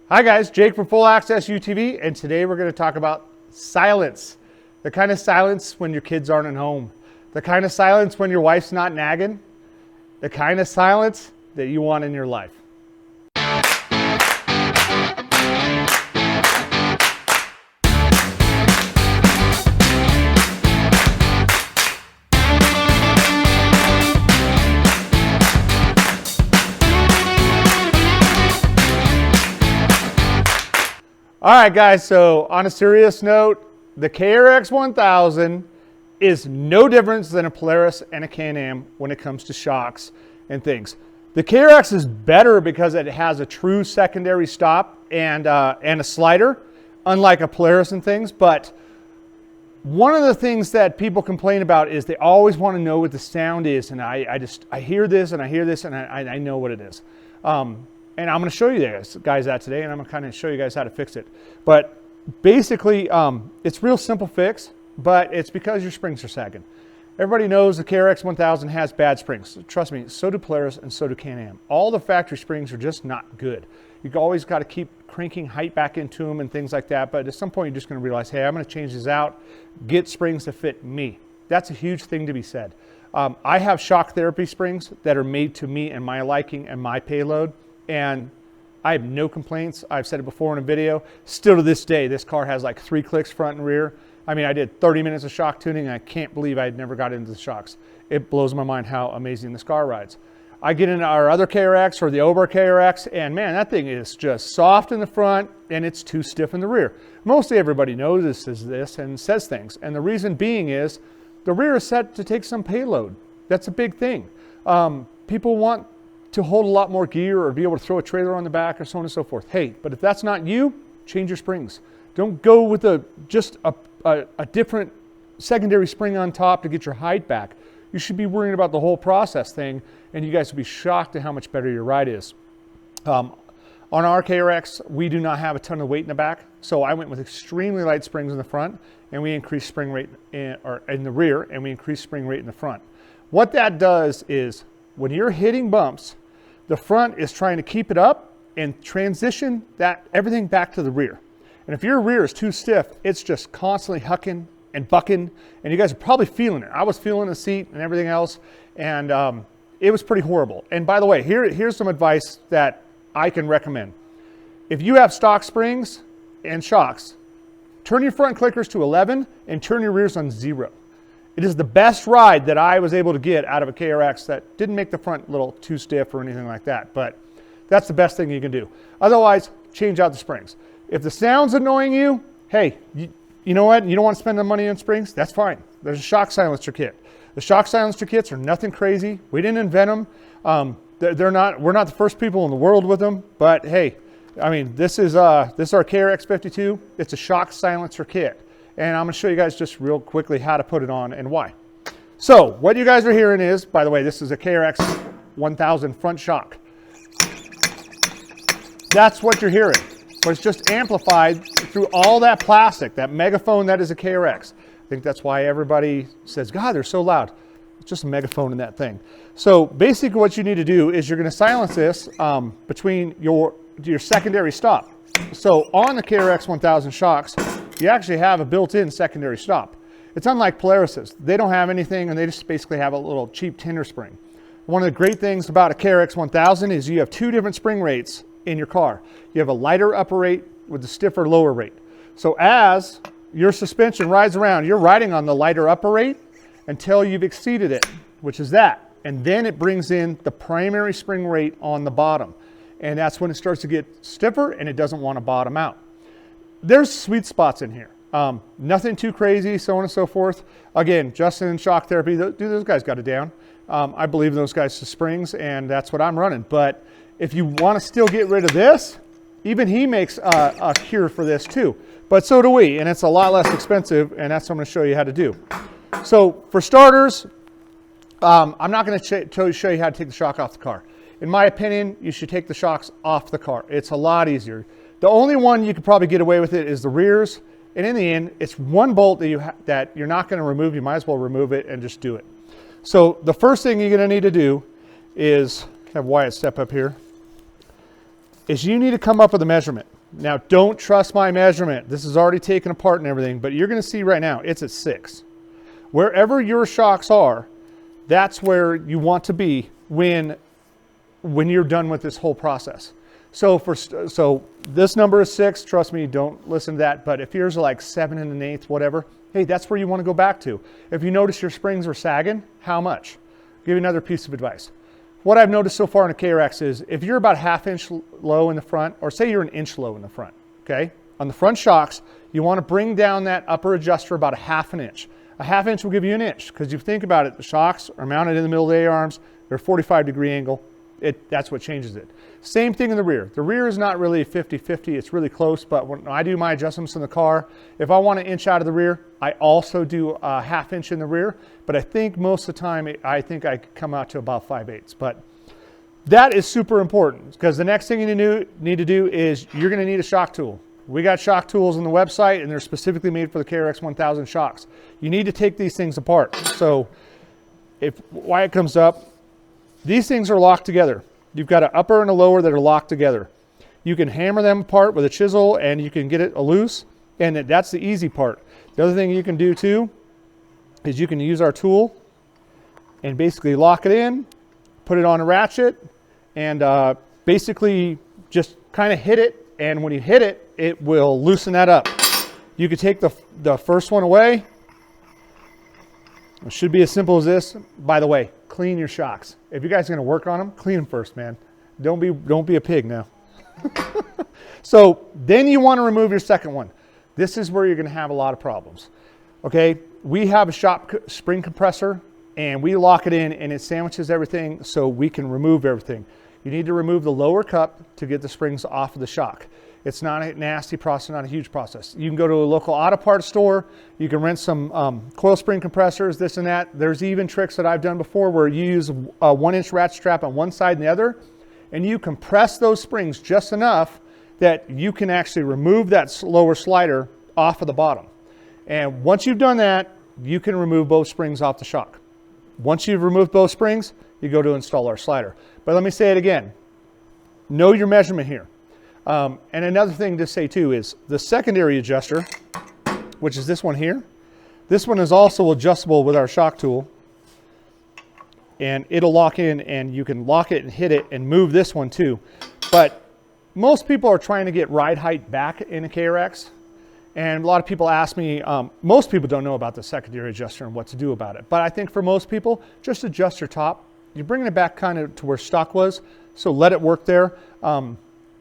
Hi guys, Jake from Full Access UTV, and today we're going to talk about silence. The kind of silence when your kids aren't at home. The kind of silence when your wife's not nagging. The kind of silence that you want in your life. All right, guys, so on a serious note, the KRX 1000 is no different than a Polaris and a Can-Am when it comes to shocks and things. The KRX is better because it has a true secondary stop and a slider, unlike a Polaris and things. But one of the things that people complain about is they always want to know what the sound is, and I hear this and I hear this and I know what it is. And I'm going to show you guys that today, and I'm going to kind of show you guys how to fix it. But basically, it's a real simple fix, but it's because your springs are sagging. Everybody knows the KRX 1000 has bad springs. Trust me, so do Polaris and so do Can-Am. All the factory springs are just not good. You've always got to keep cranking height back into them and things like that, but at some point you're just going to realize, hey, I'm going to change these out, get springs to fit me. That's a huge thing to be said. I have shock therapy springs that are made to me and my liking and my payload. And I have no complaints. I've said it before in a video. Still to this day, this car has like 3 clicks front and rear. I mean, I did 30 minutes of shock tuning and I can't believe I never got into the shocks. It blows my mind how amazing this car rides. I get into our other KRX or the Ober KRX, and man, that thing is just soft in the front and it's too stiff in the rear. Mostly everybody notices this and says things. And the reason being is the rear is set to take some payload. That's a big thing. People want to hold a lot more gear or be able to throw a trailer on the back or so on and so forth. Hey, but if that's not you, change your springs. Don't go with just a different secondary spring on top to get your height back. You should be worrying about the whole process thing, and you guys will be shocked at how much better your ride is. On our KRX, we do not have a ton of weight in the back, so I went with extremely light springs in the front, and we increased spring rate in the rear, and we increased spring rate in the front. What that does is when you're hitting bumps, the front is trying to keep it up and transition everything back to the rear. And if your rear is too stiff, it's just constantly hucking and bucking, and you guys are probably feeling it. I was feeling the seat and everything else, and it was pretty horrible. And by the way, here's some advice that I can recommend. If you have stock springs and shocks, turn your front clickers to 11 and turn your rears on 0. It is the best ride that I was able to get out of a KRX that didn't make the front a little too stiff or anything like that, but that's the best thing you can do. Otherwise, change out the springs. If the sound's annoying you, hey, you know what? You don't want to spend the money on springs? That's fine. There's a shock silencer kit. The shock silencer kits are nothing crazy. We didn't invent them. We're not the first people in the world with them, but hey, I mean, this is our KRX 52. It's a shock silencer kit. And I'm going to show you guys just real quickly how to put it on and why. So what you guys are hearing is, by the way, this is a KRX 1000 front shock. That's what you're hearing, but it's just amplified through all that plastic, that megaphone that is a KRX. I think that's why everybody says, God, they're so loud. It's just a megaphone in that thing. So basically what you need to do is you're going to silence this between your secondary stop. So on the KRX 1000 shocks, you actually have a built-in secondary stop. It's unlike Polaris's. They don't have anything, and they just basically have a little cheap tinder spring. One of the great things about a KRX 1000 is you have 2 different spring rates in your car. You have a lighter upper rate with a stiffer lower rate. So as your suspension rides around, you're riding on the lighter upper rate until you've exceeded it, which is that. And then it brings in the primary spring rate on the bottom. And that's when it starts to get stiffer and it doesn't want to bottom out. There's sweet spots in here. Nothing too crazy, so on and so forth. Again, Justin and Shock Therapy, those guys got it down. I believe in those guys to springs, and that's what I'm running. But if you want to still get rid of this, even he makes a cure for this too. But so do we, and it's a lot less expensive, and that's what I'm going to show you how to do. So for starters, I'm not going to show you how to take the shock off the car. In my opinion, you should take the shocks off the car. It's a lot easier. The only one you could probably get away with it is the rears. And in the end, it's one bolt that you're not going to remove. You might as well remove it and just do it. So the first thing you're going to need to do is have Wyatt step up here. is you need to come up with a measurement. Now, don't trust my measurement. This is already taken apart and everything, but you're going to see right now it's at 6. Wherever your shocks are, that's where you want to be when you're done with this whole process. So this number is 6. Trust me, don't listen to that. But if yours are like 7 1/8, whatever, hey, that's where you want to go back to. If you notice your springs are sagging, how much? I'll give you another piece of advice. What I've noticed so far in a KRX is if you're about 1/2 inch low in the front, or say you're 1 inch low in the front, okay? On the front shocks, you want to bring down that upper adjuster about 1/2 inch. 1/2 inch will give you 1 inch, because you think about it, the shocks are mounted in the middle of the A-arms, they're 45-degree angle. That's what changes it. Same thing in the rear. The rear is not really 50-50, it's really close, but when I do my adjustments in the car, if I want 1 inch out of the rear, I also do a 1/2 inch in the rear, but I think most of the time, I think I come out to about 5/8. But that is super important, because the next thing you need to do is you're gonna need a shock tool. We got shock tools on the website, and they're specifically made for the KRX 1000 shocks. You need to take these things apart. So why it comes up, these things are locked together. You've got an upper and a lower that are locked together. You can hammer them apart with a chisel and you can get it loose, and that's the easy part. The other thing you can do too is you can use our tool and basically lock it in, put it on a ratchet, and basically just kind of hit it, and when you hit it, it will loosen that up. You could take the first one away. It should be as simple as this. By the way, clean your shocks. If you guys are going to work on them, clean them first, man. Don't be a pig now. So then you want to remove your second one. This is where you're going to have a lot of problems. Okay, we have a shop spring compressor, and we lock it in, and it sandwiches everything so we can remove everything. You need to remove the lower cup to get the springs off of the shock. It's not a nasty process, not a huge process. You can go to a local auto parts store. You can rent some coil spring compressors, this and that. There's even tricks that I've done before where you use a 1 inch ratchet strap on one side and the other, and you compress those springs just enough that you can actually remove that lower slider off of the bottom. And once you've done that, you can remove both springs off the shock. Once you've removed both springs, you go to install our slider. But let me say it again. Know your measurement here. And another thing to say too is the secondary adjuster, which is this one here. This one is also adjustable with our shock tool, and it'll lock in, and you can lock it and hit it and move this one too. But most people are trying to get ride height back in a KRX, and a lot of people ask me, most people don't know about the secondary adjuster and what to do about it. But I think for most people, just adjust your top. You're bringing it back kind of to where stock was, so let it work there.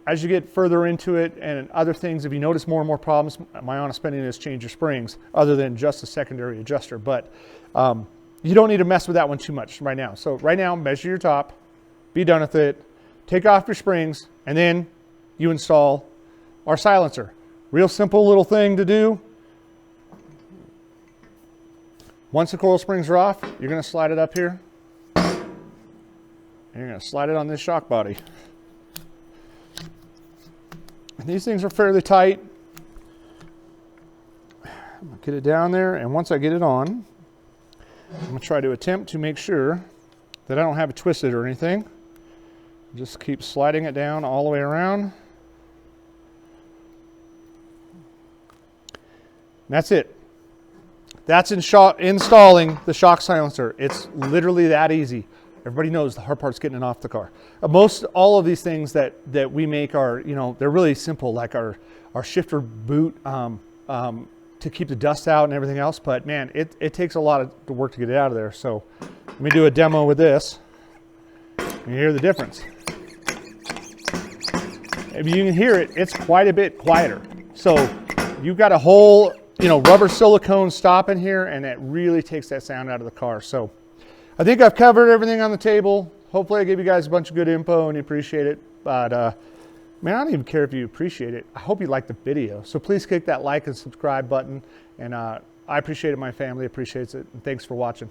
As you get further into it and other things, if you notice more and more problems, my honest opinion is change your springs other than just a secondary adjuster. But you don't need to mess with that one too much right now. So right now, measure your top, be done with it, take off your springs, and then you install our silencer. Real simple little thing to do. Once the coil springs are off, you're going to slide it up here, and you're going to slide it on this shock body. And these things are fairly tight. I'm going to get it down there, and once I get it on, I'm going to try to attempt to make sure that I don't have it twisted or anything. Just keep sliding it down all the way around. And that's it. That's installing the shock silencer. It's literally that easy. Everybody knows the hard part's getting it off the car. All of these things that we make are, they're really simple, like our shifter boot to keep the dust out and everything else. But man, it takes a lot of work to get it out of there. So let me do a demo with this. You hear the difference. If you can hear it, it's quite a bit quieter. So you've got a whole, rubber silicone stop in here, and it really takes that sound out of the car. So I think I've covered everything on the table. Hopefully I gave you guys a bunch of good info and you appreciate it. But man, I don't even care if you appreciate it. I hope you liked the video. So please click that like and subscribe button. And I appreciate it. My family appreciates it. And thanks for watching.